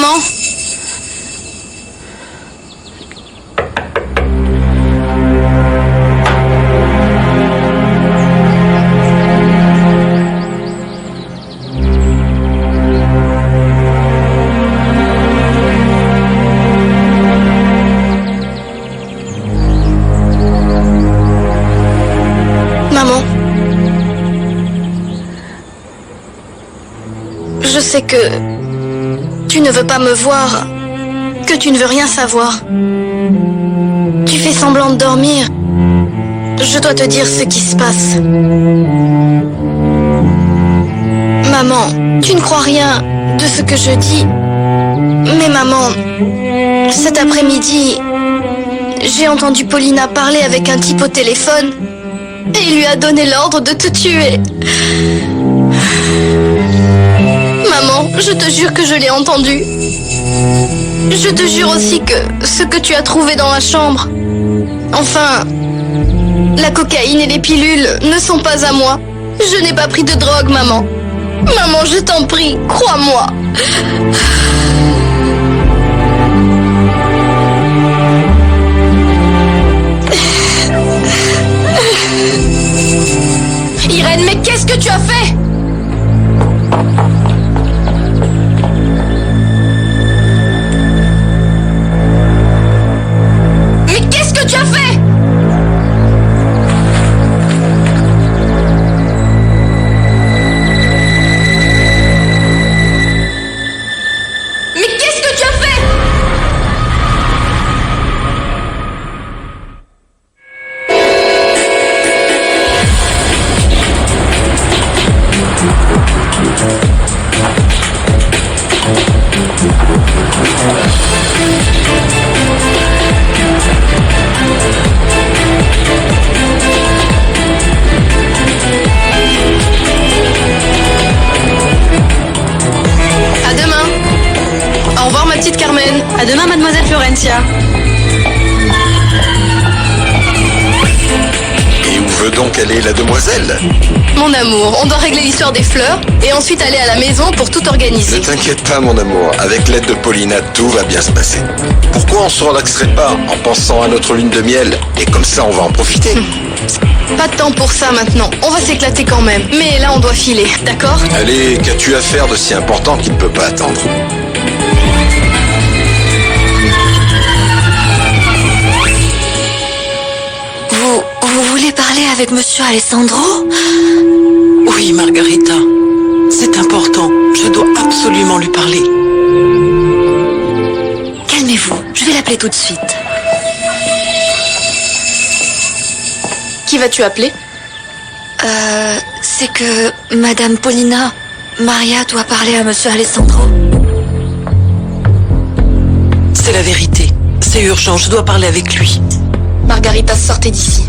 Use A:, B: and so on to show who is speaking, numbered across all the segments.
A: Maman? Maman? Je sais que tu ne veux pas me voir, que tu ne veux rien savoir. Tu fais semblant de dormir. Je dois te dire ce qui se passe. Maman, tu ne crois rien de ce que je dis. Mais maman, cet après-midi, j'ai entendu Paulina parler avec un type au téléphone et il lui a donné l'ordre de te tuer. Maman, je te jure que je l'ai entendu. Je te jure aussi que ce que tu as trouvé dans la chambre, enfin, la cocaïne et les pilules ne sont pas à moi. Je n'ai pas pris de drogue, maman. Maman, je t'en prie, crois-moi. Irène, mais qu'est-ce que tu as fait? Mais qu'est-ce que tu as fait? Mais qu'est-ce que tu as fait? À demain. Au revoir ma petite Carmen.
B: À demain, mademoiselle Florencia.
C: Et où veut donc aller la demoiselle?
A: Mon amour, on doit régler l'histoire des fleurs et ensuite aller à la maison pour tout
C: Ne
A: organiser.
C: t'inquiète pas mon amour, avec l'aide de Paulina, tout va bien se passer. Pourquoi on se relaxerait pas en pensant à notre lune de miel? Et comme ça on va en profiter.
A: Pas de temps pour ça maintenant. On va s'éclater quand même. Mais là, on doit filer, d'accord?
C: Allez, qu'as-tu à faire de si important qu'il ne peut pas attendre?
B: Vous voulez parler avec monsieur Alessandro?
D: Oui, Margarita. C'est important. Je dois absolument lui parler.
B: Calmez-vous, je vais l'appeler tout de suite.
A: Qui vas-tu appeler?
B: C'est que Madame Paulina, Maria doit parler à monsieur Alessandro.
D: C'est la vérité. C'est urgent, je dois parler avec lui.
A: Margarita, sortez d'ici.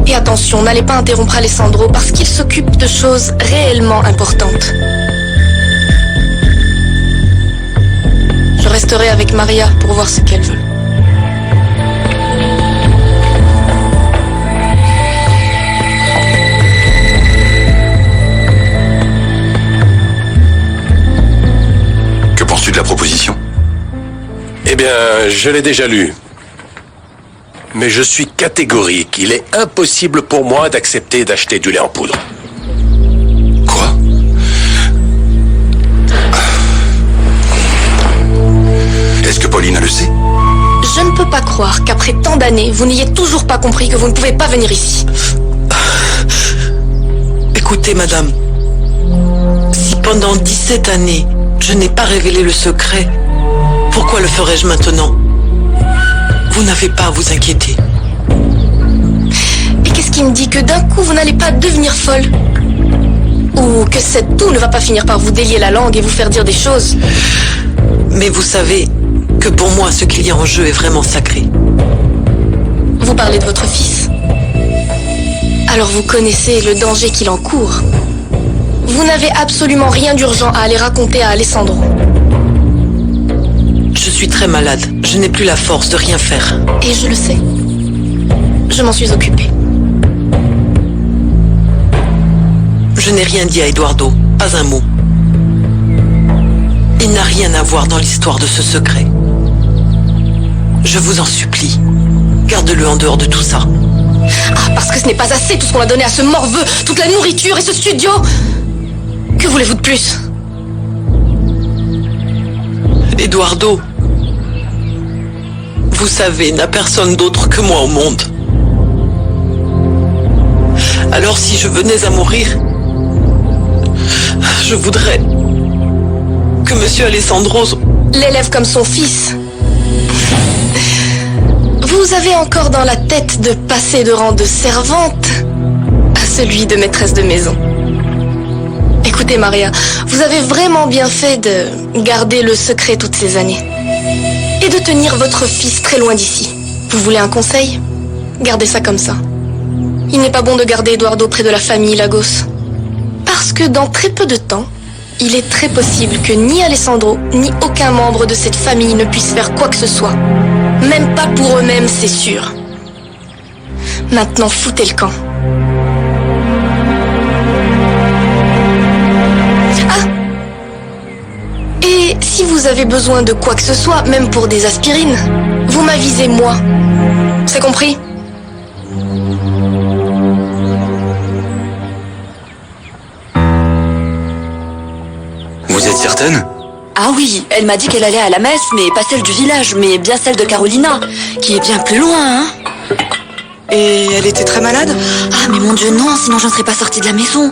A: Et attention, n'allez pas interrompre Alessandro parce qu'il s'occupe de choses réellement importantes. Je resterai avec Maria pour voir ce qu'elle veut.
C: Que penses-tu de la proposition?
E: Eh bien, je l'ai déjà lu. Mais je suis catégorique. Il est impossible pour moi d'accepter d'acheter du lait en poudre.
C: Quoi? Est-ce que Paulina le sait?
A: Je ne peux pas croire qu'après tant d'années, vous n'ayez toujours pas compris que vous ne pouvez pas venir ici.
D: Écoutez, madame. Si pendant 17 années, je n'ai pas révélé le secret, pourquoi le ferais-je maintenant? Vous n'avez pas à vous inquiéter.
A: Et qu'est-ce qui me dit que d'un coup, vous n'allez pas devenir folle? Ou que cette toux ne va pas finir par vous délier la langue et vous faire dire des choses?
D: Mais vous savez que pour moi, ce qu'il y a en jeu est vraiment sacré.
A: Vous parlez de votre fils. Alors vous connaissez le danger qu'il encourt. Vous n'avez absolument rien d'urgent à aller raconter à Alessandro.
D: Je suis très malade. Je n'ai plus la force de rien faire.
A: Et je le sais. Je m'en suis occupée.
D: Je n'ai rien dit à Eduardo. Pas un mot. Il n'a rien à voir dans l'histoire de ce secret. Je vous en supplie, garde-le en dehors de tout ça.
A: Ah, parce que ce n'est pas assez tout ce qu'on a donné à ce morveux, toute la nourriture et ce studio. Que voulez-vous de plus?
D: Eduardo, vous savez, n'a personne d'autre que moi au monde. Alors si je venais à mourir, je voudrais que Monsieur Alessandro
A: l'élève comme son fils. Vous avez encore dans la tête de passer de rang de servante à celui de maîtresse de maison. Écoutez Maria, vous avez vraiment bien fait de garder le secret toutes ces années. Et de tenir votre fils très loin d'ici. Vous voulez un conseil? Gardez ça comme ça. Il n'est pas bon de garder Eduardo près de la famille Lagos. Parce que dans très peu de temps, il est très possible que ni Alessandro, ni aucun membre de cette famille ne puisse faire quoi que ce soit. Même pas pour eux-mêmes, c'est sûr. Maintenant, foutez le camp. Ah! Et si vous avez besoin de quoi que ce soit, même pour des aspirines, vous m'avisez moi. C'est compris?
F: Vous êtes certaine?
B: Ah oui, elle m'a dit qu'elle allait à la messe, mais pas celle du village, mais bien celle de Carolina, qui est bien plus loin, hein.
D: Et elle était très malade?
B: Ah mais mon Dieu, non, sinon je ne serais pas sortie de la maison.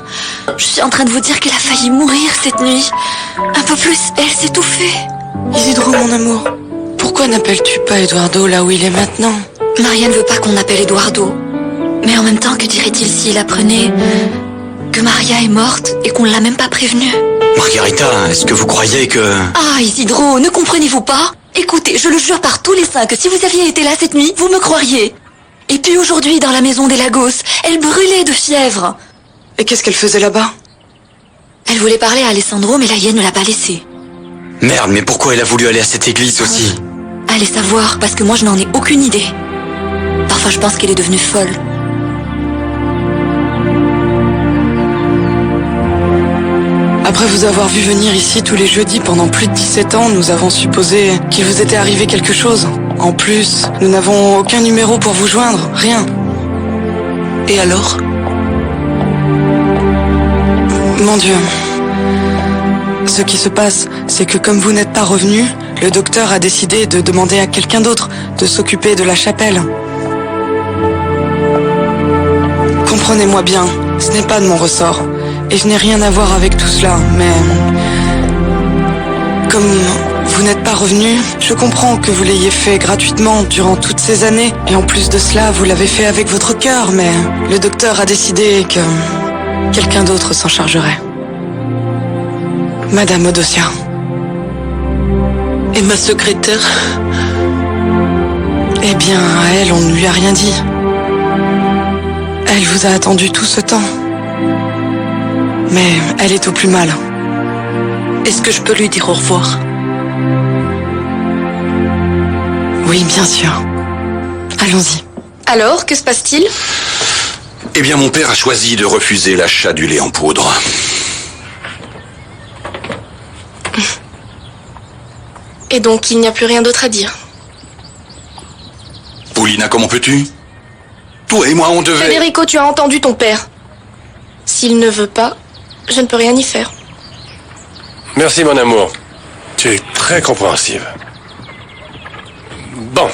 B: Je suis en train de vous dire qu'elle a failli mourir cette nuit. Un peu plus, elle s'étouffait.
D: Isidro, mon amour, pourquoi n'appelles-tu pas Eduardo là où il est maintenant?
B: Maria ne veut pas qu'on appelle Eduardo. Mais en même temps, que dirait-il s'il apprenait que Maria est morte et qu'on ne l'a même pas prévenue?
F: Margarita, est-ce que vous croyez que...
B: Ah, Isidro, ne comprenez-vous pas? Écoutez, je le jure par tous les saints que si vous aviez été là cette nuit, vous me croiriez. Et puis aujourd'hui, dans la maison des Lagos, elle brûlait de fièvre.
D: Et qu'est-ce qu'elle faisait là-bas?
B: Elle voulait parler à Alessandro, mais la hyène ne l'a pas laissé.
F: Merde, mais pourquoi elle a voulu aller à cette église aussi?
B: Allez savoir, parce que moi je n'en ai aucune idée. Parfois je pense qu'elle est devenue folle.
D: Après vous avoir vu venir ici tous les jeudis pendant plus de 17 ans, nous avons supposé qu'il vous était arrivé quelque chose. En plus, nous n'avons aucun numéro pour vous joindre, rien. Et alors? Mon Dieu. Ce qui se passe, c'est que comme vous n'êtes pas revenu, le docteur a décidé de demander à quelqu'un d'autre de s'occuper de la chapelle. Comprenez-moi bien, ce n'est pas de mon ressort. Et je n'ai rien à voir avec tout cela, mais... Comme vous n'êtes pas revenu, je comprends que vous l'ayez fait gratuitement durant toutes ces années. Et en plus de cela, vous l'avez fait avec votre cœur, mais le docteur a décidé que quelqu'un d'autre s'en chargerait. Madame Odosia. Et ma secrétaire? Eh bien, à elle, on ne lui a rien dit. Elle vous a attendu tout ce temps. Mais elle est au plus mal. Est-ce que je peux lui dire au revoir? Oui, bien sûr. Allons-y.
A: Alors, que se passe-t-il?
C: Eh bien, mon père a choisi de refuser l'achat du lait en poudre.
A: Et donc, il n'y a plus rien d'autre à dire.
C: Paulina, comment peux-tu? Toi et moi, on devait...
A: Federico, tu as entendu ton père. S'il ne veut pas, je ne peux rien y faire.
E: Merci, mon amour. Tu es très compréhensive. Bon,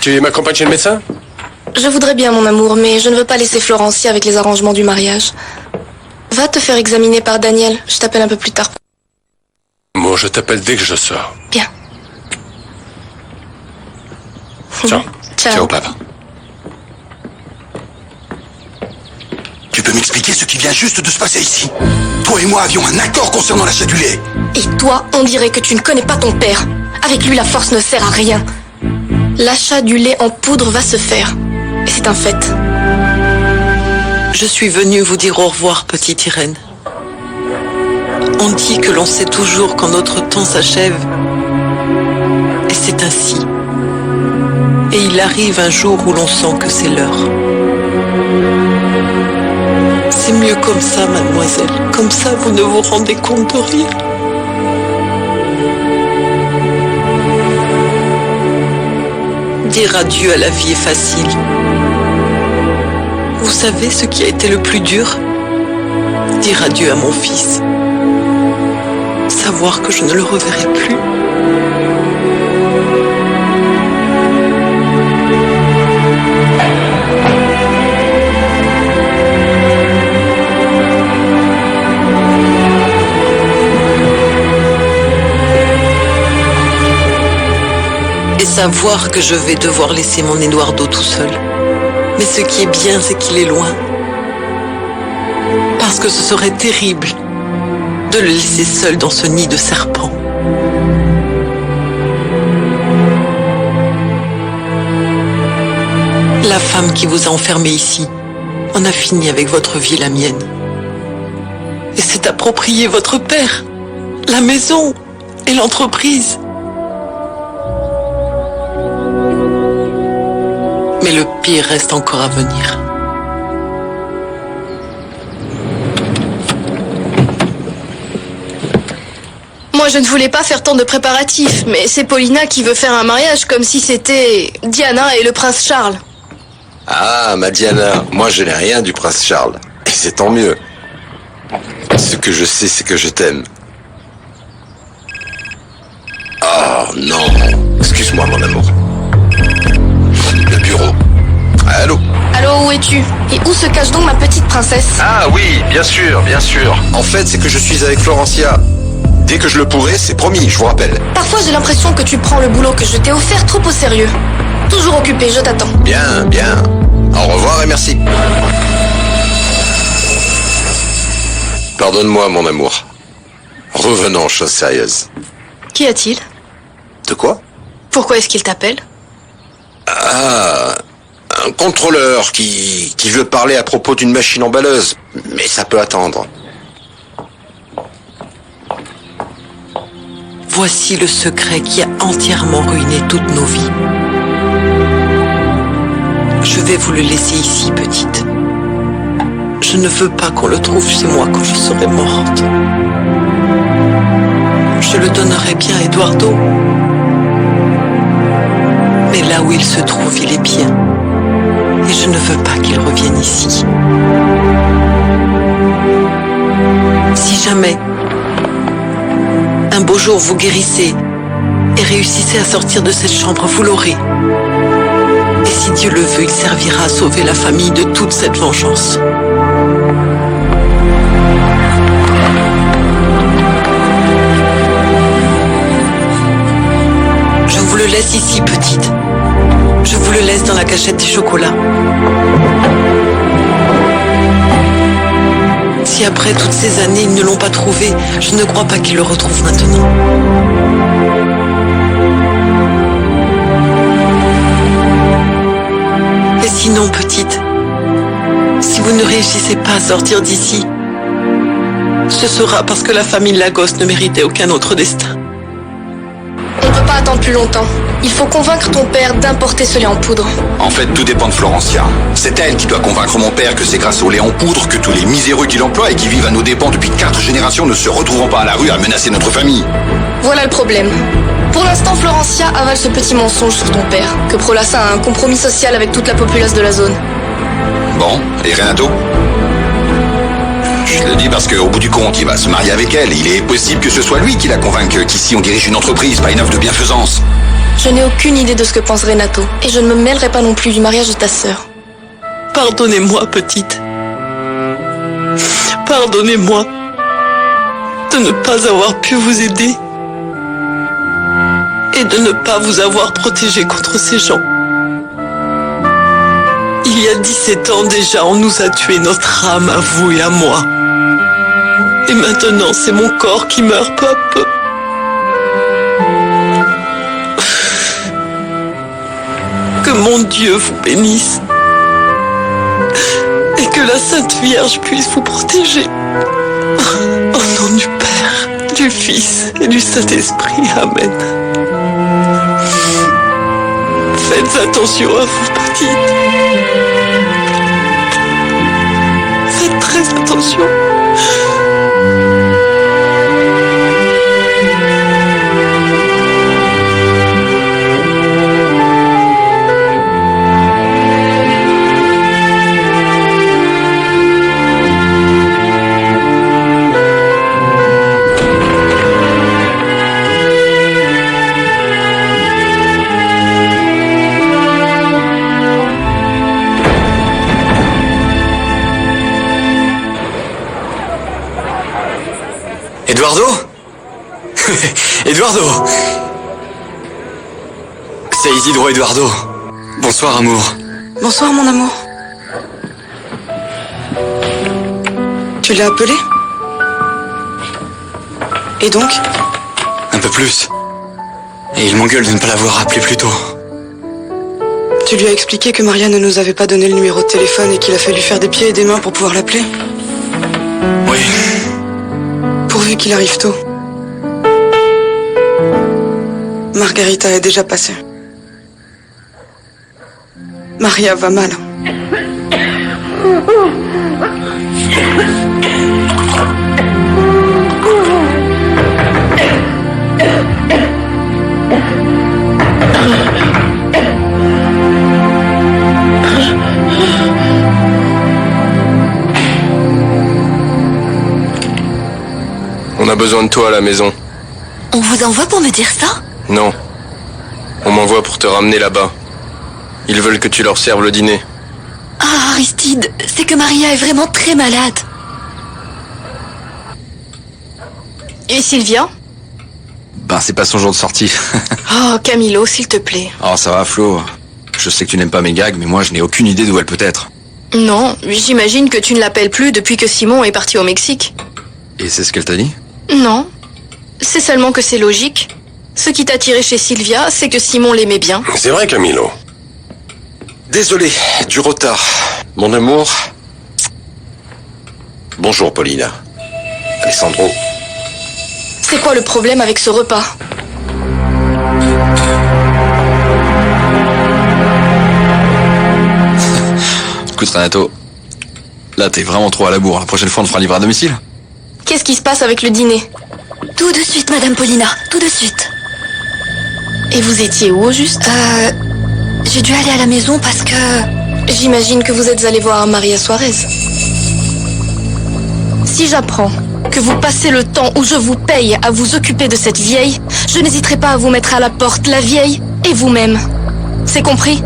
E: tu m'accompagnes chez le médecin?
A: Je voudrais bien, mon amour, mais je ne veux pas laisser Florencie avec les arrangements du mariage. Va te faire examiner par Daniel. Je t'appelle un peu plus tard.
E: Bon, je t'appelle dès que je sors.
A: Bien.
E: Ciao.
A: Ciao.
C: Ciao, papa. Tu peux m'expliquer ce qui vient juste de se passer ici? Toi et moi avions un accord concernant l'achat du lait.
A: Et toi, on dirait que tu ne connais pas ton père. Avec lui, la force ne sert à rien. L'achat du lait en poudre va se faire. Et c'est un fait.
D: Je suis venue vous dire au revoir, petite Irène. On dit que l'on sait toujours quand notre temps s'achève. Et c'est ainsi. Et il arrive un jour où l'on sent que c'est l'heure. C'est mieux comme ça, mademoiselle. Comme ça, vous ne vous rendez compte de rien. Dire adieu à la vie est facile. Vous savez ce qui a été le plus dur? Dire adieu à mon fils. Savoir que je ne le reverrai plus. Et savoir que je vais devoir laisser mon Eduardo tout seul. Mais ce qui est bien, c'est qu'il est loin. Parce que ce serait terrible de le laisser seul dans ce nid de serpents. La femme qui vous a enfermé ici en a fini avec votre vie et la mienne. Et s'est approprié votre père, la maison et l'entreprise. Mais le pire reste encore à venir.
A: Moi, je ne voulais pas faire tant de préparatifs, mais c'est Paulina qui veut faire un mariage comme si c'était Diana et le prince Charles.
C: Ah, ma Diana, moi je n'ai rien du prince Charles. Et c'est tant mieux. Ce que je sais, c'est que je t'aime. Oh non. Excuse-moi, mon amour. Le bureau. Allô?
A: Allô, où es-tu? Et où se cache donc ma petite princesse?
C: Ah oui, bien sûr, bien sûr. En fait, c'est que je suis avec Florencia. Dès que je le pourrai, c'est promis, je vous rappelle.
A: Parfois, j'ai l'impression que tu prends le boulot que je t'ai offert trop au sérieux. Toujours occupé, je t'attends.
C: Bien, bien. Au revoir et merci. Pardonne-moi, mon amour. Revenons aux choses sérieuses.
A: Qu'y a-t-il?
C: De quoi?
A: Pourquoi est-ce qu'il t'appelle?
C: Ah, un contrôleur qui veut parler à propos d'une machine emballeuse. Mais ça peut attendre.
D: Voici le secret qui a entièrement ruiné toutes nos vies. Je vais vous le laisser ici, petite. Je ne veux pas qu'on le trouve chez moi quand je serai morte. Je le donnerai bien à Eduardo. Mais là où il se trouve, il est bien. Et je ne veux pas qu'il revienne ici. Si jamais un beau jour vous guérissez et réussissez à sortir de cette chambre, vous l'aurez. Et si Dieu le veut, il servira à sauver la famille de toute cette vengeance. Je vous le laisse ici, petite. Je vous le laisse dans la cachette des chocolats. Si après toutes ces années, ils ne l'ont pas trouvé, je ne crois pas qu'ils le retrouvent maintenant. Et sinon, petite, si vous ne réussissez pas à sortir d'ici, ce sera parce que la famille Lagos ne méritait aucun autre destin.
A: On ne peut pas attendre plus longtemps. Il faut convaincre ton père d'importer ce lait en poudre.
G: En fait, tout dépend de Florencia. C'est elle qui doit convaincre mon père que c'est grâce au lait en poudre que tous les miséreux qu'il emploie et qui vivent à nos dépens depuis 4 générations ne se retrouveront pas à la rue à menacer notre famille.
A: Voilà le problème. Pour l'instant, Florencia avale ce petit mensonge sur ton père, que Prolassa a un compromis social avec toute la populace de la zone.
G: Bon, et Renato? Je le dis parce qu'au bout du compte, il va se marier avec elle. Il est possible que ce soit lui qui la convainque qu'ici on dirige une entreprise, pas une œuvre de bienfaisance.
A: Je n'ai aucune idée de ce que pense Renato, et je ne me mêlerai pas non plus du mariage de ta sœur.
D: Pardonnez-moi, petite. Pardonnez-moi de ne pas avoir pu vous aider et de ne pas vous avoir protégé contre ces gens. Il y a 17 ans déjà, on nous a tué notre âme, à vous et à moi. Et maintenant, c'est mon corps qui meurt peu à peu. Que mon Dieu vous bénisse. Et que la Sainte Vierge puisse vous protéger. Au nom du Père, du Fils et du Saint-Esprit. Amen. Faites attention à vous, petite. Faites très attention.
F: Eduardo? Eduardo! C'est Isidro Eduardo. Bonsoir, amour.
H: Bonsoir, mon amour. Tu l'as appelé? Et donc?
F: Un peu plus. Et il m'engueule de ne pas l'avoir appelé plus tôt.
H: Tu lui as expliqué que Maria ne nous avait pas donné le numéro de téléphone et qu'il a fallu faire des pieds et des mains pour pouvoir l'appeler?
F: Oui.
H: Pourvu qu'il arrive tôt. Margarita est déjà passée. Maria va mal.
E: On a besoin de toi à la maison.
B: On vous envoie pour me dire ça?
E: Non. On m'envoie pour te ramener là-bas. Ils veulent que tu leur serves le dîner.
B: Ah, Aristide, c'est que Maria est vraiment très malade.
A: Et Sylvia?
I: Ben, c'est pas son jour de sortie.
A: Oh, Camilo, s'il te plaît.
I: Oh, ça va, Flo. Je sais que tu n'aimes pas mes gags, mais moi, je n'ai aucune idée d'où elle peut être.
A: Non, j'imagine que tu ne l'appelles plus depuis que Simon est parti au Mexique.
I: Et c'est ce qu'elle t'a dit?
A: Non. C'est seulement que c'est logique. Ce qui t'a attiré chez Sylvia, c'est que Simon l'aimait bien.
E: C'est vrai, Camilo.
C: Désolé, du retard. Mon amour. Bonjour, Paulina. Alessandro.
A: C'est quoi le problème avec ce repas?
I: Écoute, Renato, là, t'es vraiment trop à la bourre. La prochaine fois, on te fera livrer à domicile.
A: Qu'est-ce qui se passe avec le dîner?
B: Tout de suite, Madame Paulina, tout de suite.
A: Et vous étiez où, au juste?
B: J'ai dû aller à la maison parce que...
A: J'imagine que vous êtes allé voir Maria Suarez. Si j'apprends que vous passez le temps où je vous paye à vous occuper de cette vieille, je n'hésiterai pas à vous mettre à la porte, la vieille et vous-même. C'est compris?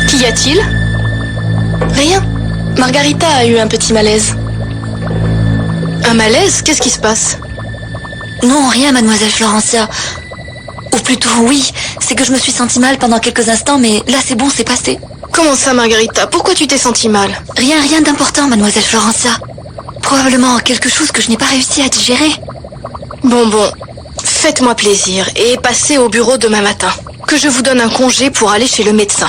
A: Qu'y a-t-il? Rien. Margarita a eu un petit malaise. Un malaise? Qu'est-ce qui se passe?
B: Non, rien, Mademoiselle Florencia. Ou plutôt, oui, c'est que je me suis sentie mal pendant quelques instants, mais là, c'est bon, c'est passé.
A: Comment ça, Margarita? Pourquoi tu t'es sentie mal?
B: Rien d'important, Mademoiselle Florencia. Probablement quelque chose que je n'ai pas réussi à digérer.
A: Bon, faites-moi plaisir et passez au bureau demain matin. Que je vous donne un congé pour aller chez le médecin.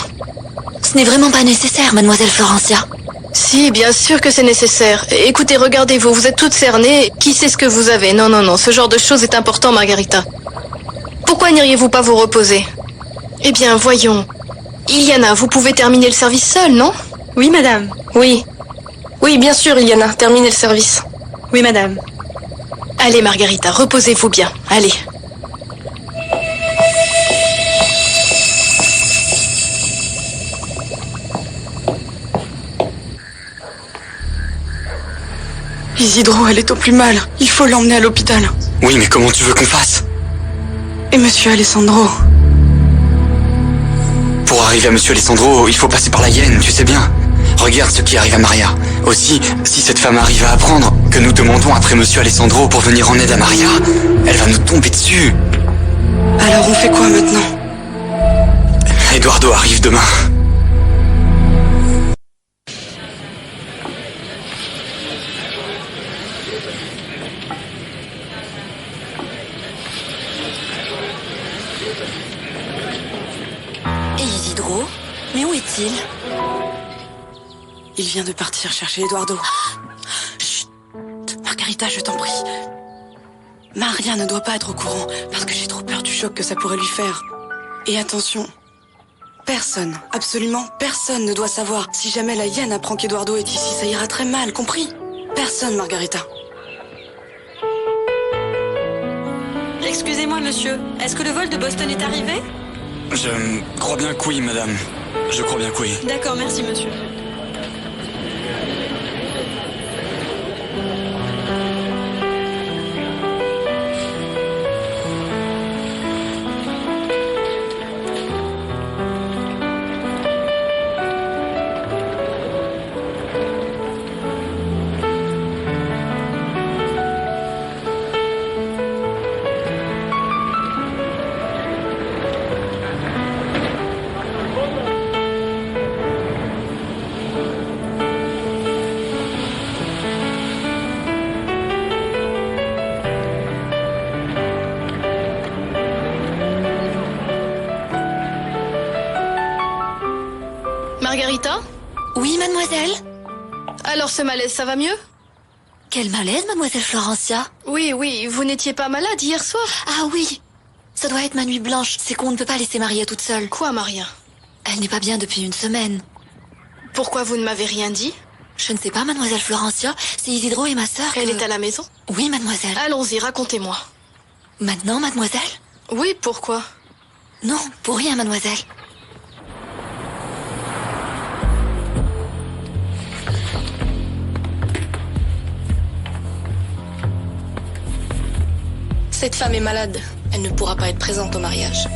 B: Ce n'est vraiment pas nécessaire, Mademoiselle Florencia.
A: Si, bien sûr que c'est nécessaire. Écoutez, regardez-vous, vous êtes toutes cernées. Qui sait ce que vous avez? Non, ce genre de choses est important, Margarita. Pourquoi n'iriez-vous pas vous reposer? Eh bien, voyons. Iliana, vous pouvez terminer le service seule, non?
J: Oui, madame.
A: Oui. Oui, bien sûr, Iliana, terminez le service.
J: Oui, madame.
A: Allez, Margarita, reposez-vous bien. Allez.
H: Isidro, elle est au plus mal. Il faut l'emmener à l'hôpital.
F: Oui, mais comment tu veux qu'on fasse?
H: Et monsieur Alessandro?
F: Pour arriver à Monsieur Alessandro, il faut passer par la hyène, tu sais bien. Regarde ce qui arrive à Maria. Aussi, si cette femme arrive à apprendre que nous demandons après Monsieur Alessandro pour venir en aide à Maria, elle va nous tomber dessus.
H: Alors on fait quoi maintenant?
F: Eduardo arrive demain.
B: Et Isidro? Mais où est-il?
H: Il vient de partir chercher Eduardo. Chut. Margarita, je t'en prie. Maria ne doit pas être au courant, parce que j'ai trop peur du choc que ça pourrait lui faire. Et attention, personne, absolument personne ne doit savoir. Si jamais la hyène apprend qu'Eduardo est ici, ça ira très mal, compris? Personne, Margarita.
J: Excusez-moi, monsieur. Est-ce que le vol de Boston est arrivé?
F: Je crois bien que oui, madame. Je crois bien que oui.
J: D'accord, merci, monsieur.
A: Margarita?
B: Oui, mademoiselle?
A: Alors ce malaise, ça va mieux?
B: Quel malaise, mademoiselle Florencia?
A: Oui, vous n'étiez pas malade hier soir?
B: Ah oui, ça doit être ma nuit blanche. C'est qu'on ne peut pas laisser Maria toute seule.
A: Quoi, Maria?
B: Elle n'est pas bien depuis une semaine.
A: Pourquoi vous ne m'avez rien dit?
B: Je ne sais pas, mademoiselle Florencia. C'est Isidro et ma sœur.
A: Elle est à la maison?
B: Oui, mademoiselle.
A: Allons-y, racontez-moi.
B: Maintenant, mademoiselle?
A: Oui, pourquoi?
B: Non, pour rien, mademoiselle.
J: Cette femme est malade. Elle ne pourra pas être présente au mariage.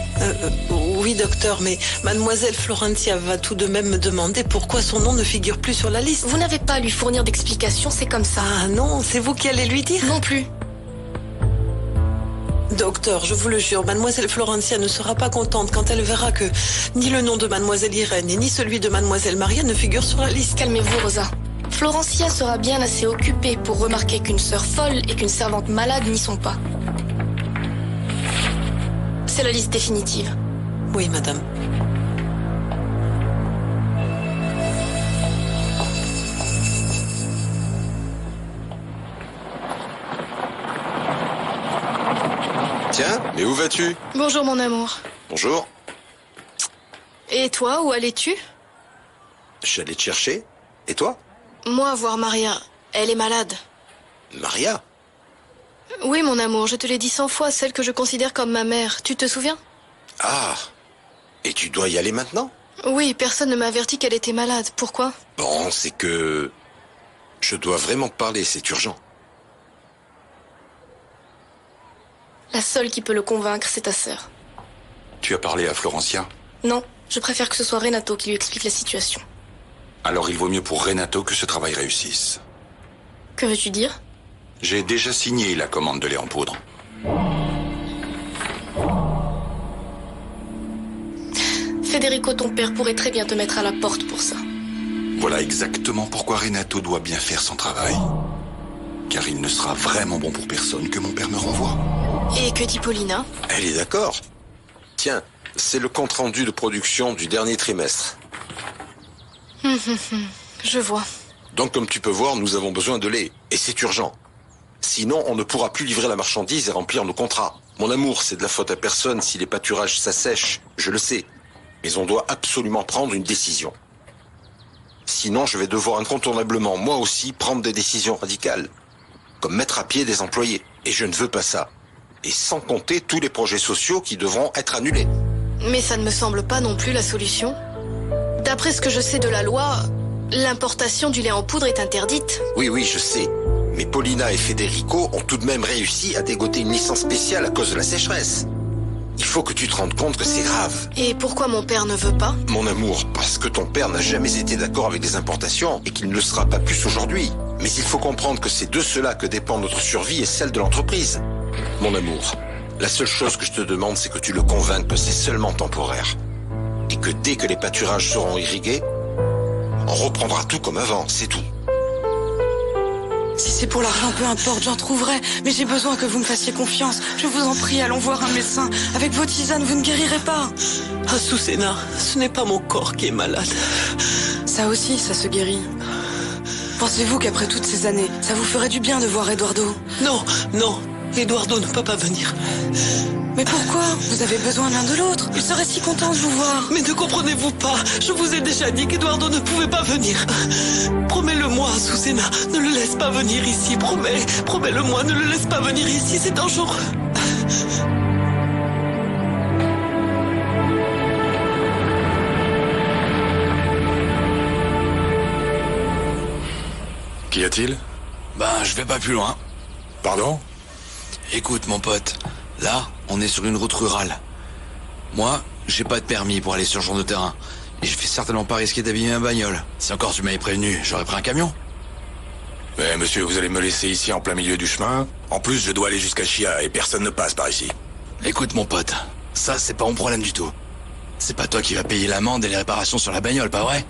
D: Oui, docteur, mais mademoiselle Florencia va tout de même me demander pourquoi son nom ne figure plus sur la liste.
J: Vous n'avez pas à lui fournir d'explications, c'est comme ça.
D: Ah non, c'est vous qui allez lui dire?
J: Non plus.
D: Docteur, je vous le jure, mademoiselle Florencia ne sera pas contente quand elle verra que ni le nom de mademoiselle Irène et ni celui de mademoiselle Maria ne figurent sur la liste.
J: Calmez-vous, Rosa. Florencia sera bien assez occupée pour remarquer qu'une sœur folle et qu'une servante malade n'y sont pas. C'est la liste définitive.
D: Oui, madame.
C: Tiens, mais où vas-tu?
A: Bonjour, mon amour.
C: Bonjour.
A: Et toi, où allais-tu?
C: J'allais te chercher. Et toi?
A: Moi, voir Maria. Elle est malade.
C: Maria?
A: Oui, mon amour, je te l'ai dit 100 fois, celle que je considère comme ma mère. Tu te souviens?
C: Ah. Et tu dois y aller maintenant?
A: Oui, personne ne m'a averti qu'elle était malade. Pourquoi?
C: Bon, c'est que... Je dois vraiment te parler, c'est urgent.
J: La seule qui peut le convaincre, c'est ta sœur.
G: Tu as parlé à Florencia?
J: Non, je préfère que ce soit Renato qui lui explique la situation.
G: Alors il vaut mieux pour Renato que ce travail réussisse.
J: Que veux-tu dire?
G: J'ai déjà signé la commande de lait en poudre.
J: Federico, ton père, pourrait très bien te mettre à la porte pour ça.
G: Voilà exactement pourquoi Renato doit bien faire son travail. Car il ne sera vraiment bon pour personne que mon père me renvoie.
A: Et que dit Paulina?
C: Elle est d'accord. Tiens, c'est le compte-rendu de production du dernier trimestre.
A: Je vois.
C: Donc, comme tu peux voir, nous avons besoin de lait. Et c'est urgent. Sinon, on ne pourra plus livrer la marchandise et remplir nos contrats. Mon amour, c'est de la faute à personne si les pâturages s'assèchent, je le sais. Mais on doit absolument prendre une décision. Sinon, je vais devoir incontournablement, moi aussi, prendre des décisions radicales. Comme mettre à pied des employés. Et je ne veux pas ça. Et sans compter tous les projets sociaux qui devront être annulés.
A: Mais ça ne me semble pas non plus la solution. D'après ce que je sais de la loi, l'importation du lait en poudre est interdite.
C: Oui, je sais. Mais Paulina et Federico ont tout de même réussi à dégoter une licence spéciale à cause de la sécheresse. Il faut que tu te rendes compte que c'est grave.
A: Et pourquoi mon père ne veut pas?
C: Mon amour, parce que ton père n'a jamais été d'accord avec les importations et qu'il ne le sera pas plus aujourd'hui. Mais il faut comprendre que c'est de cela que dépend notre survie et celle de l'entreprise. Mon amour, la seule chose que je te demande, c'est que tu le convainques que c'est seulement temporaire. Et que dès que les pâturages seront irrigués, on reprendra tout comme avant, c'est tout.
H: Si c'est pour l'argent, peu importe, j'en trouverai. Mais j'ai besoin que vous me fassiez confiance. Je vous en prie, allons voir un médecin. Avec vos tisanes, vous ne guérirez pas.
D: Azucena, ce n'est pas mon corps qui est malade.
H: Ça aussi, ça se guérit. Pensez-vous qu'après toutes ces années, ça vous ferait du bien de voir Eduardo?
D: Non, Eduardo ne peut pas venir.
H: Mais pourquoi? Vous avez besoin l'un de l'autre. Il serait si content de vous voir.
D: Mais ne comprenez-vous pas? Je vous ai déjà dit qu'Eduardo ne pouvait pas venir. Promets-le-moi, Azucena. Ne le laisse pas venir ici. Promets-le-moi. Ne le laisse pas venir ici. C'est dangereux.
G: Qu'y a-t-il?
I: Ben, je vais pas plus loin.
G: Pardon?
I: Écoute, mon pote, là, on est sur une route rurale. Moi, j'ai pas de permis pour aller sur ce genre de terrain. Et je vais certainement pas risquer d'abîmer ma bagnole. Si encore tu m'avais prévenu, j'aurais pris un camion.
G: Mais monsieur, vous allez me laisser ici en plein milieu du chemin? En plus, je dois aller jusqu'à Chia et personne ne passe par ici.
I: Écoute, mon pote, ça, c'est pas mon problème du tout. C'est pas toi qui vas payer l'amende et les réparations sur la bagnole, pas vrai?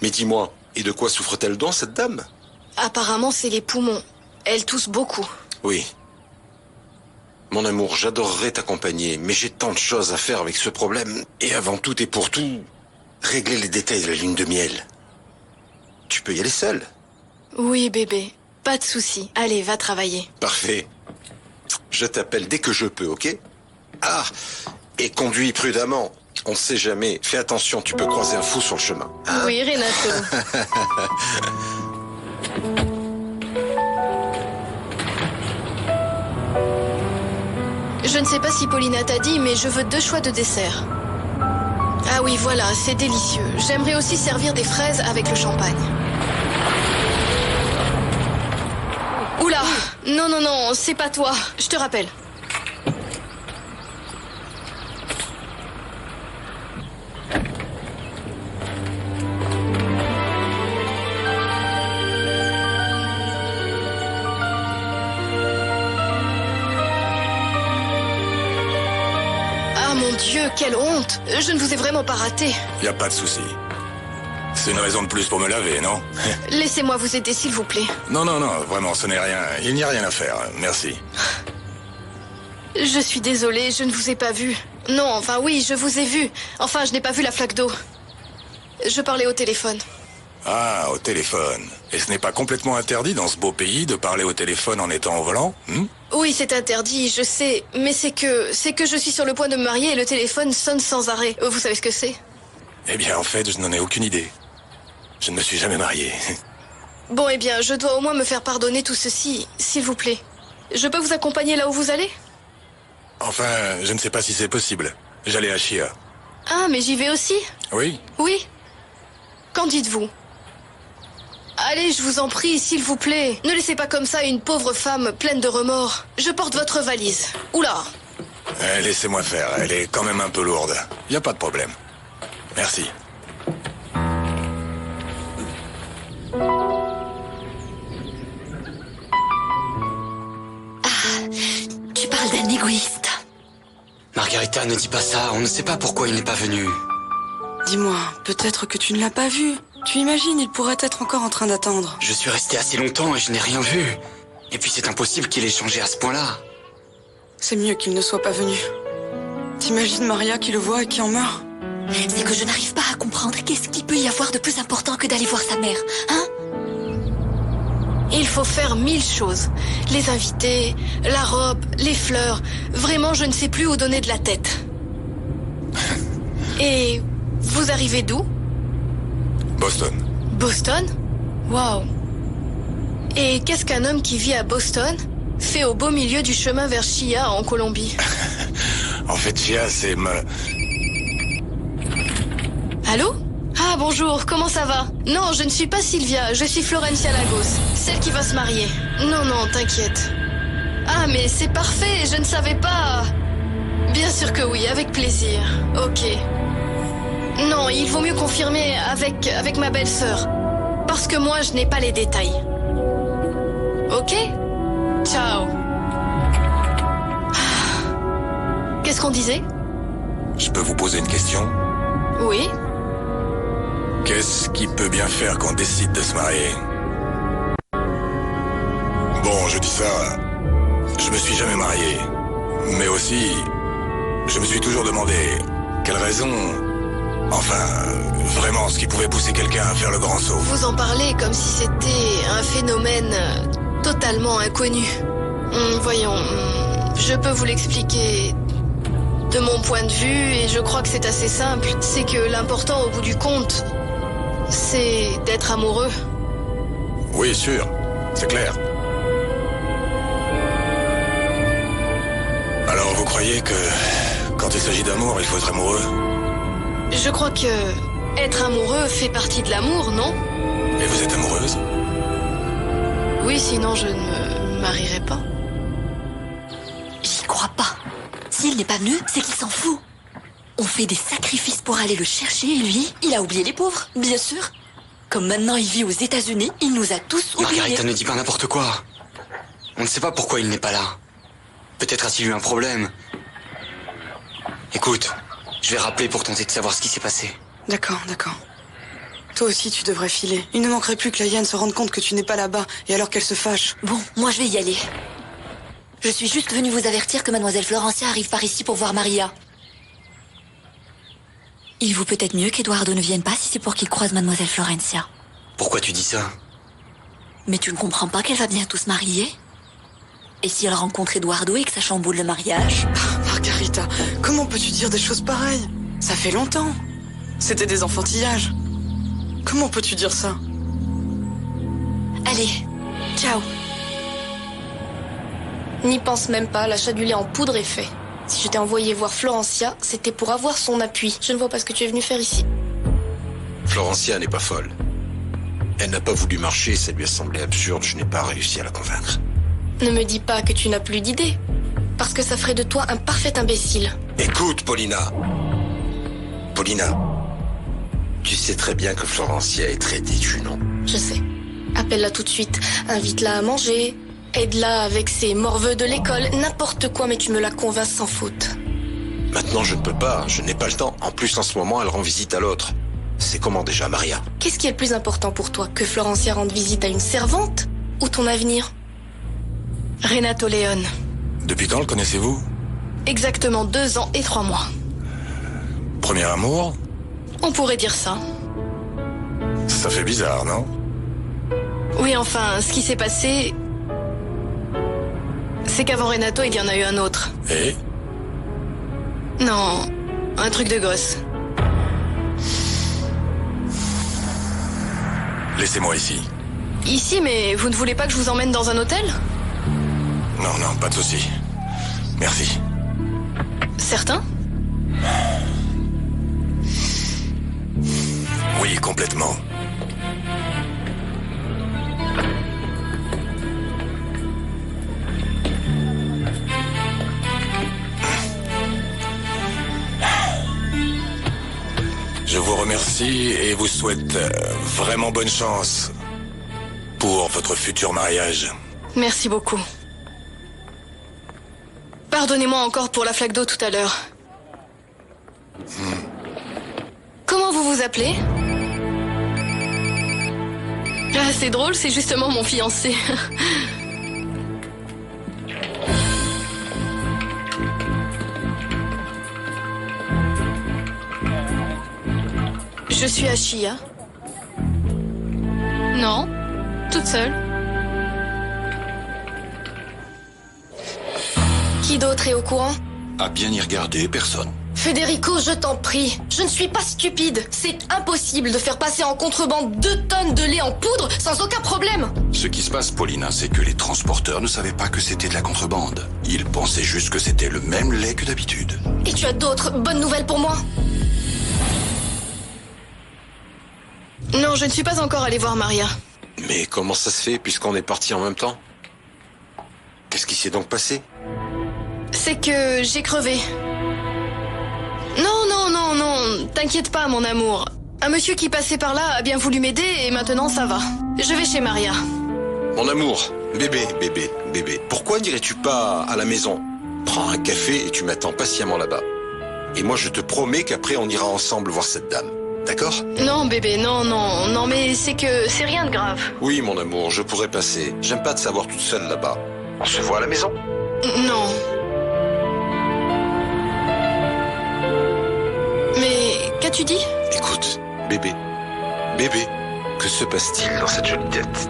C: Mais dis-moi, et de quoi souffre-t-elle donc, cette dame?
A: Apparemment, c'est les poumons. Elle tousse beaucoup.
C: Oui. Mon amour, j'adorerais t'accompagner, mais j'ai tant de choses à faire avec ce problème. Et avant tout et pour tout, régler les détails de la lune de miel. Tu peux y aller seul.
J: Oui, bébé. Pas de souci. Allez, va travailler.
C: Parfait. Je t'appelle dès que je peux, ok? Ah, et conduis prudemment. On ne sait jamais. Fais attention, tu peux croiser un fou sur le chemin.
J: Oui, Renato. Je ne sais pas si Paulina t'a dit, mais je veux 2 choix de dessert. Ah oui, voilà, c'est délicieux. J'aimerais aussi servir des fraises avec le champagne. Oula! Non, non, non, c'est pas toi. Je te rappelle. Ah mon Dieu, quelle honte! Je ne vous ai vraiment pas raté.
G: Y a pas de souci. C'est une raison de plus pour me laver, non?
J: Laissez-moi vous aider, s'il vous plaît.
G: Non, non, non, vraiment, ce n'est rien. Il n'y a rien à faire. Merci.
J: Je suis désolée, je ne vous ai pas vu. Non, enfin oui, je vous ai vu. Enfin, je n'ai pas vu la flaque d'eau. Je parlais au téléphone.
G: Ah, au téléphone. Et ce n'est pas complètement interdit dans ce beau pays de parler au téléphone en étant au volant,
J: Oui, c'est interdit, je sais. Mais c'est que je suis sur le point de me marier et le téléphone sonne sans arrêt. Vous savez ce que c'est?
G: Eh bien, en fait, je n'en ai aucune idée. Je ne me suis jamais marié.
J: Bon, eh bien, je dois au moins me faire pardonner tout ceci, s'il vous plaît. Je peux vous accompagner là où vous allez?
G: Enfin, je ne sais pas si c'est possible. J'allais à Chia.
J: Ah, mais j'y vais aussi?
G: Oui?
J: Oui. Qu'en dites-vous? Allez, je vous en prie, s'il vous plaît. Ne laissez pas comme ça une pauvre femme pleine de remords. Je porte votre valise. Oula.
G: Laissez-moi faire, elle est quand même un peu lourde. Y a pas de problème. Merci.
B: Tu parles d'un égoïste.
F: Margarita, ne dis pas ça, on ne sait pas pourquoi il n'est pas venu.
H: Dis-moi, peut-être que tu ne l'as pas vu. Tu imagines, il pourrait être encore en train d'attendre.
F: Je suis resté assez longtemps et je n'ai rien vu. Et puis c'est impossible qu'il ait changé à ce point-là.
H: C'est mieux qu'il ne soit pas venu. T'imagines Maria qui le voit et qui en meurt?
B: C'est que je n'arrive pas à comprendre qu'est-ce qu'il peut y avoir de plus important que d'aller voir sa mère, hein?
J: Il faut faire 1000 choses. Les invités, la robe, les fleurs. Vraiment, je ne sais plus où donner de la tête. Et vous arrivez d'où?
G: Boston.
J: Boston? Waouh. Et qu'est-ce qu'un homme qui vit à Boston fait au beau milieu du chemin vers Chia en Colombie?
G: En fait, Chia, c'est
J: Allô? Ah bonjour, comment ça va? Non, je ne suis pas Sylvia, je suis Florencia Lagos, celle qui va se marier. Non, non, t'inquiète. Ah mais c'est parfait, je ne savais pas. Bien sûr que oui, avec plaisir. Ok. Non, il vaut mieux confirmer avec ma belle-sœur. Parce que moi, je n'ai pas les détails. Ok? Ciao. Qu'est-ce qu'on disait?
G: Je peux vous poser une question?
J: Oui?
G: Qu'est-ce qui peut bien faire qu'on décide de se marier? Bon, je dis ça, je me suis jamais marié. Mais aussi, je me suis toujours demandé quelle raison, enfin, vraiment ce qui pouvait pousser quelqu'un à faire le grand saut.
J: Vous en parlez comme si c'était un phénomène totalement inconnu. Voyons, je peux vous l'expliquer de mon point de vue et je crois que c'est assez simple. C'est que l'important au bout du compte, c'est d'être amoureux.
G: Oui, sûr, c'est clair. Alors vous croyez que quand il s'agit d'amour, il faut être amoureux?
J: Je crois que être amoureux fait partie de l'amour, non?
G: Et vous êtes amoureuse?
J: Oui, sinon je ne me marierais pas.
B: J'y crois pas. S'il n'est pas venu, c'est qu'il s'en fout. On fait des sacrifices pour aller le chercher et lui, il a oublié les pauvres, bien sûr. Comme maintenant il vit aux États-Unis, il nous a tous oubliés.
F: Margarita, ne dis pas n'importe quoi. On ne sait pas pourquoi il n'est pas là. Peut-être a-t-il eu un problème. Écoute, je vais rappeler pour tenter de savoir ce qui s'est passé.
H: D'accord, d'accord. Toi aussi, tu devrais filer. Il ne manquerait plus que la hyène se rende compte que tu n'es pas là-bas, et alors qu'elle se fâche.
B: Bon, moi je vais y aller. Je suis juste venue vous avertir que mademoiselle Florencia arrive par ici pour voir Maria. Il vaut peut-être mieux qu'Eduardo ne vienne pas si c'est pour qu'il croise mademoiselle Florencia.
F: Pourquoi tu dis ça?
B: Mais tu ne comprends pas qu'elle va bientôt se marier? Et si elle rencontre Eduardo et que ça chamboule le mariage?
H: Margarita, comment peux-tu dire des choses pareilles? Ça fait longtemps. C'était des enfantillages. Comment peux-tu dire ça?
B: Allez, ciao.
J: N'y pense même pas, l'achat du lait en poudre est fait. Si je t'ai envoyé voir Florencia, c'était pour avoir son appui. Je ne vois pas ce que tu es venu faire ici.
C: Florencia n'est pas folle. Elle n'a pas voulu marcher, ça lui a semblé absurde, je n'ai pas réussi à la convaincre.
J: Ne me dis pas que tu n'as plus d'idées. Parce que ça ferait de toi un parfait imbécile.
C: Écoute, Paulina. Paulina, tu sais très bien que Florencia est très têtue, non?
J: Je sais. Appelle-la tout de suite, invite-la à manger, aide-la avec ses morveux de l'école, n'importe quoi, mais tu me la convaincs sans faute.
C: Maintenant, je ne peux pas, je n'ai pas le temps. En plus, en ce moment, elle rend visite à l'autre. C'est comment déjà, Maria?
J: Qu'est-ce qui est le plus important pour toi? Que Florencia rende visite à une servante? Ou ton avenir? Renato Leone.
G: Depuis quand le connaissez-vous?
J: Exactement 2 ans et 3 mois.
G: Premier amour?
J: On pourrait dire ça.
G: Ça fait bizarre, non?
J: Oui, enfin, ce qui s'est passé... c'est qu'avant Renato, il y en a eu un autre.
G: Et?
J: Non, un truc de gosse.
G: Laissez-moi ici.
J: Ici, mais vous ne voulez pas que je vous emmène dans un hôtel?
G: Non, non, pas de souci. Merci.
J: Certain?
G: Oui, complètement. Je vous remercie et vous souhaite vraiment bonne chance pour votre futur mariage.
J: Merci beaucoup. Pardonnez-moi encore pour la flaque d'eau tout à l'heure. Comment vous vous appelez? Ah, c'est drôle, c'est justement mon fiancé. Je suis Ashia. Non, toute seule. Qui d'autre est au courant?
G: À bien y regarder, personne.
J: Federico, je t'en prie. Je ne suis pas stupide. C'est impossible de faire passer en contrebande 2 tonnes de lait en poudre sans aucun problème.
G: Ce qui se passe, Paulina, c'est que les transporteurs ne savaient pas que c'était de la contrebande. Ils pensaient juste que c'était le même lait que d'habitude.
J: Et tu as d'autres bonnes nouvelles pour moi? Non, je ne suis pas encore allée voir Maria.
C: Mais comment ça se fait, puisqu'on est partis en même temps? Qu'est-ce qui s'est donc passé?
J: C'est que j'ai crevé. Non, t'inquiète pas, mon amour. Un monsieur qui passait par là a bien voulu m'aider et maintenant ça va. Je vais chez Maria.
C: Mon amour, bébé, pourquoi n'irais-tu pas à la maison? Prends un café et tu m'attends patiemment là-bas. Et moi, je te promets qu'après, on ira ensemble voir cette dame. D'accord?
J: Non, bébé, non, mais c'est que c'est rien de grave.
C: Oui, mon amour, je pourrais passer. J'aime pas te savoir toute seule là-bas. On se voit à la maison?
J: Non. Mais qu'as-tu dit?
C: Écoute, bébé, que se passe-t-il dans cette jolie tête?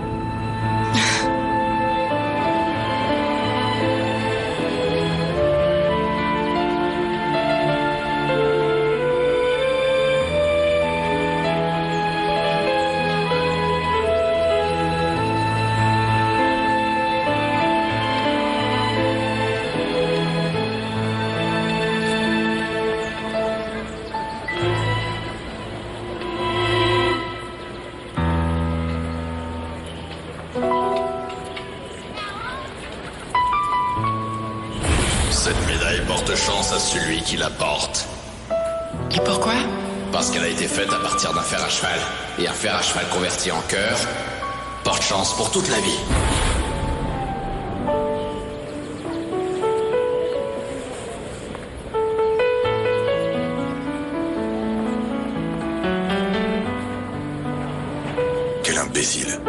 K: Cette médaille porte chance à celui qui la porte.
H: Et pourquoi?
K: Parce qu'elle a été faite à partir d'un fer à cheval. Et un fer à cheval converti en cœur porte chance pour toute la vie.
G: Quel imbécile.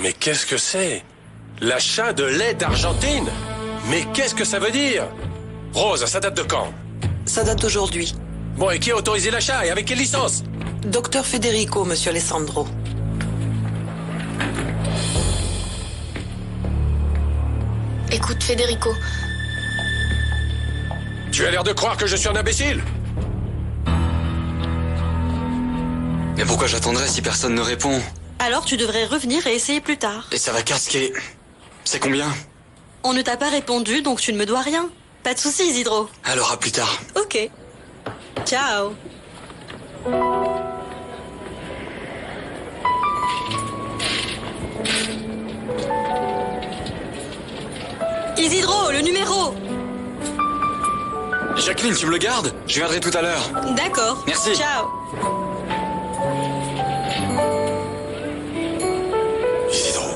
E: Mais qu'est-ce que c'est? L'achat de lait d'Argentine? Mais qu'est-ce que ça veut dire? Rose, ça date de quand?
D: Ça date d'aujourd'hui.
E: Bon, et qui a autorisé l'achat et avec quelle licence?
D: Docteur Federico, monsieur Alessandro.
J: Écoute, Federico,
E: Tu as l'air de croire que je suis un imbécile?
F: Mais pourquoi j'attendrais si personne ne répond?
L: Alors tu devrais revenir et essayer plus tard.
F: Et ça va casquer. C'est combien?
L: On ne t'a pas répondu, donc tu ne me dois rien. Pas de soucis, Isidro.
F: Alors à plus tard.
L: Ok. Ciao. Isidro, le numéro.
F: Jacqueline, tu me le gardes? Je viendrai tout à l'heure.
L: D'accord.
F: Merci.
L: Ciao.
G: Isidro.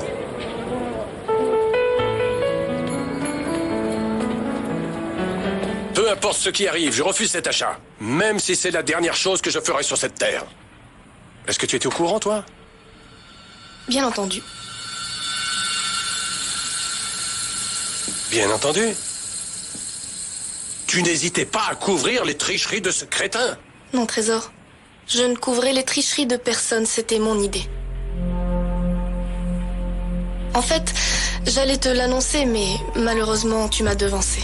E: Peu importe ce qui arrive, je refuse cet achat. Même si c'est la dernière chose que je ferai sur cette terre. Est-ce que tu étais au courant, toi?
J: bien entendu.
E: Bien entendu. Tu n'hésitais pas à couvrir les tricheries de ce crétin.
J: Non, Trésor. Je ne couvrais les tricheries de personne, c'était mon idée. En fait, j'allais te l'annoncer, mais malheureusement, tu m'as devancé.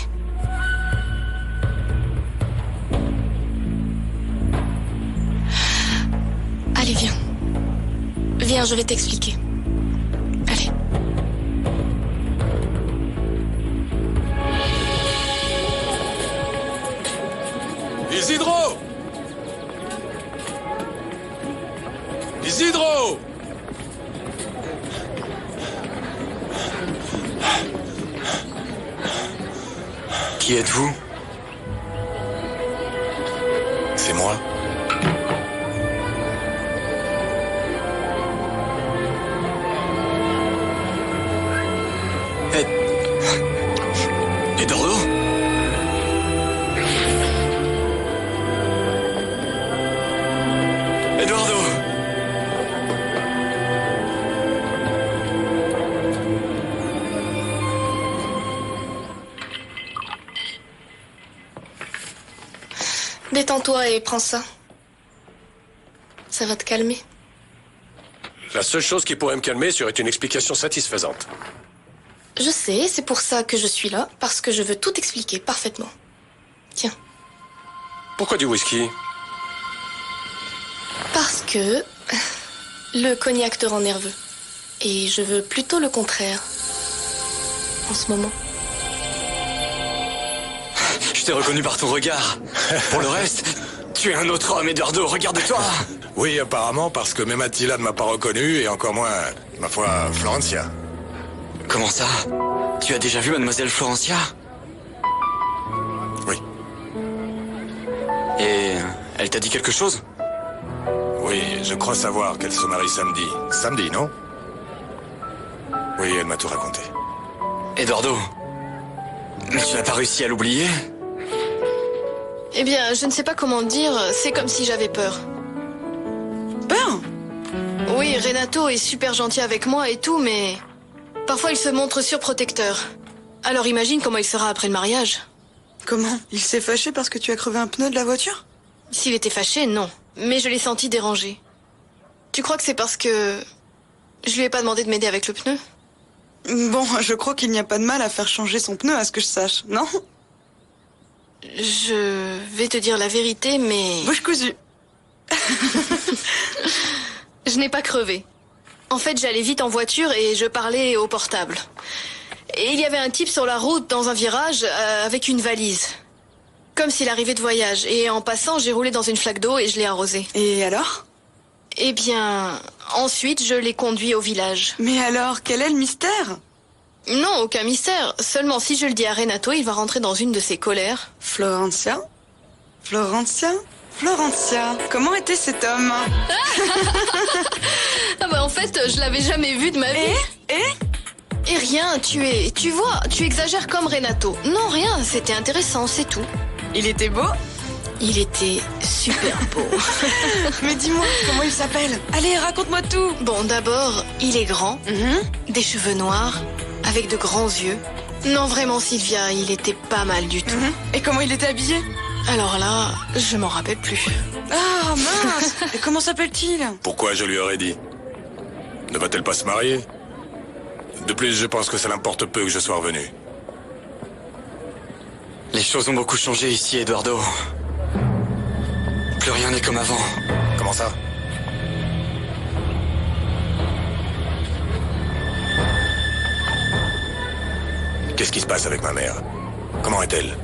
J: Allez, viens. Viens, je vais t'expliquer. Allez.
E: Isidro! Isidro!
F: Qui êtes-vous?
G: C'est moi.
F: Eduardo? Eduardo!
J: Détends-toi et prends ça. Ça va te calmer.
E: La seule chose qui pourrait me calmer serait une explication satisfaisante.
J: Je sais, c'est pour ça que je suis là, parce que je veux tout expliquer parfaitement. Tiens.
E: Pourquoi du whisky?
J: Parce que le cognac te rend nerveux. Et je veux plutôt le contraire. En ce moment.
F: Je t'ai reconnu par ton regard. Pour le reste, tu es un autre homme, Eduardo, regarde-toi.
G: Oui, apparemment, parce que même Attila ne m'a pas reconnu, et encore moins, ma foi, Florencia.
F: Comment ça? Tu as déjà vu mademoiselle Florencia?
G: Oui.
F: Et elle t'a dit quelque chose?
G: Oui, je crois savoir qu'elle se marie samedi. Samedi, non? Oui, elle m'a tout raconté.
F: Eduardo, tu n'as pas réussi à l'oublier?
J: Eh bien, je ne sais pas comment dire, c'est comme si j'avais peur.
H: Peur?
J: Oui, Renato est super gentil avec moi et tout, mais parfois il se montre surprotecteur. Alors imagine comment il sera après le mariage.
H: Comment? Il s'est fâché parce que tu as crevé un pneu de la voiture?
J: S'il était fâché, non. Mais je l'ai senti dérangé. Tu crois que c'est parce que je lui ai pas demandé de m'aider avec le pneu?
H: Bon, je crois qu'il n'y a pas de mal à faire changer son pneu, à ce que je sache, non?
J: Je vais te dire la vérité, mais...
H: Bouche cousue.
J: Je n'ai pas crevé. En fait, j'allais vite en voiture et je parlais au portable. Et il y avait un type sur la route dans un virage avec une valise. Comme s'il arrivait de voyage. Et en passant, j'ai roulé dans une flaque d'eau et je l'ai arrosé.
H: Et alors?
J: Eh bien, ensuite, je l'ai conduit au village.
H: Mais alors, quel est le mystère?
J: Non, aucun mystère. Seulement, si je le dis à Renato, il va rentrer dans une de ses colères.
H: Florencia? Florencia? Florencia, comment était cet homme?
J: Ah bah en fait, je l'avais jamais vu de ma vie. Et rien, tu vois, tu exagères comme Renato. Non, rien, c'était intéressant, c'est tout.
H: Il était beau?
J: Il était super beau.
H: Mais dis-moi, comment il s'appelle? Allez, raconte-moi tout.
J: Bon, d'abord, il est grand, des cheveux noirs, avec de grands yeux. Non, vraiment, Sylvia, il était pas mal du tout.
H: Et comment il était habillé?
J: Alors là, je m'en rappelle plus.
H: Ah, mince. Et comment s'appelle-t-il?
G: Pourquoi je lui aurais dit? Ne va-t-elle pas se marier? De plus, je pense que ça l'importe peu que je sois revenu.
F: Les choses ont beaucoup changé ici, Eduardo. Plus rien n'est comme avant.
G: Comment ça? Qu'est-ce qui se passe avec ma mère? Comment est-elle?